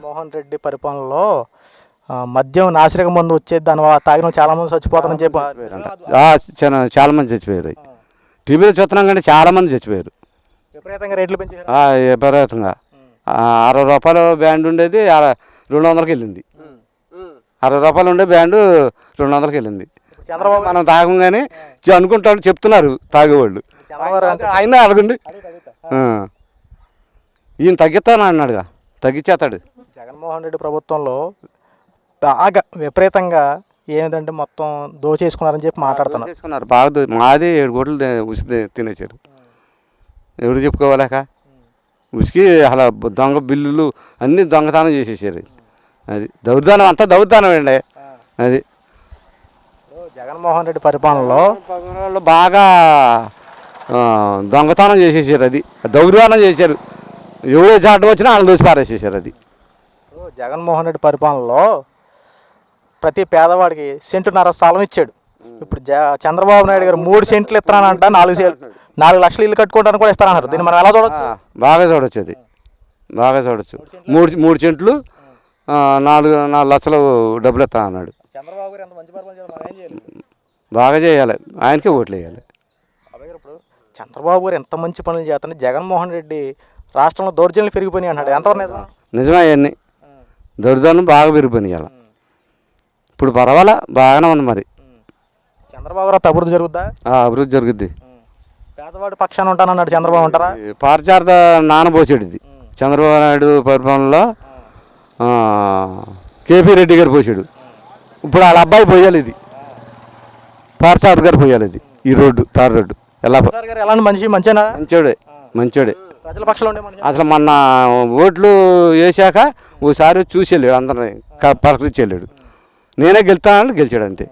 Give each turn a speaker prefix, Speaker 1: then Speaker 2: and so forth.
Speaker 1: జగన్మోహన్ రెడ్డి పరిపాలనలో మద్యం నాసిరక మందు వచ్చేది, దాని తాగిన చాలా మంది చచ్చిపోతారని చెప్పి
Speaker 2: చాలా మంది చచ్చిపోయారు. టీవీలో చూస్తున్నాం కానీ చాలా మంది చచ్చిపోయారు.
Speaker 1: విపరీతంగా రేట్లు పెంచారు.
Speaker 2: విపరీతంగా 60 రూపాయలు బ్యాండ్ ఉండేది 200కి వెళ్ళింది. 60 రూపాయలు ఉండే బ్యాండు 200కి వెళ్ళింది.
Speaker 1: చంద్రబాబు
Speaker 2: మనం తాగంగానే అనుకుంటాడు, చెప్తున్నారు తాగేవాళ్ళు. ఆయన అడగండి, ఈయన తగ్గిస్తాను అన్నాడుగా, తగ్గించేస్తాడు.
Speaker 1: జగన్మోహన్ రెడ్డి ప్రభుత్వంలో బాగా విపరీతంగా ఏంటంటే మొత్తం దోచేసుకున్నారని చెప్పి మాట్లాడుతున్నారు.
Speaker 2: బాగా మాది 7 కోట్లు ఉసిరి తినేశారు. ఎవరు చెప్పుకోవాలేక ఉసికి అలా దొంగ బిల్లులు అన్నీ దొంగతనం చేసేసారు. అది దౌర్దానం, అంతా దౌర్దానం అండి. అది
Speaker 1: జగన్మోహన్ రెడ్డి పరిపాలనలో
Speaker 2: బాగా దొంగతనం చేసేసారు. అది దౌర్దానం చేశారు. ఎవరో జాట వచ్చినా వాళ్ళు దోసి పారేసేసారు. అది
Speaker 1: జగన్మోహన్ రెడ్డి పరిపాలనలో ప్రతి పేదవాడికి సెంటున్నర స్థలం ఇచ్చాడు. ఇప్పుడు చంద్రబాబు నాయుడు గారు 3 సెంట్లు ఇస్తానంట, 4 లక్షలు ఇల్లు కట్టుకోవడానికి కూడా ఇస్తానన్నారు. దీన్ని మనం ఎలా చూడవచ్చు?
Speaker 2: బాగా చూడవచ్చు. అది బాగా చూడవచ్చు. 3 సెంట్లు 4 లక్షలు డబ్బులు ఇస్తా అన్నాడు. బాగా చేయాలి, ఆయనకే ఓట్లు వేయాలి.
Speaker 1: ఇప్పుడు చంద్రబాబు గారు ఎంత మంచి పనులు చేస్తాను, జగన్మోహన్ రెడ్డి రాష్ట్రంలో దౌర్జన్యాలు పెరిగిపోయినాయి అన్నాడు. ఎంతవరకు
Speaker 2: నిజమే? అవన్నీ దౌర్జన్యం బాగా పెరిగిపోయినాయి. అలా ఇప్పుడు పర్వాలా, బాగానే ఉంది. మరి
Speaker 1: చంద్రబాబు గారు అభివృద్ధి జరుగుద్దా?
Speaker 2: అభివృద్ధి జరుగుద్ది.
Speaker 1: పేదవాడి పక్షాన ఉంటానన్నాడు చంద్రబాబు. ఉంటారా?
Speaker 2: పారిచారత నానబోసాడు. ఇది చంద్రబాబు నాయుడు పరిపాలనలో కేపీ రెడ్డి గారు పోసాడు. ఇప్పుడు వాళ్ళ అబ్బాయి పోయాలి. ఇది పారిచారత గారు పోయాలి. ఇది ఈ రోడ్డు, తారు రోడ్డు.
Speaker 1: ఎలాంటి మంచిగా
Speaker 2: మంచోడే
Speaker 1: ప్రజల పక్షంలో
Speaker 2: అసలు మొన్న ఓట్లు వేసాక ఓసారి చూసి వెళ్ళాడు, అందరిని పలకరించి వెళ్ళాడు. నేనే గెలుస్తానని గెలిచాడు, అంతే.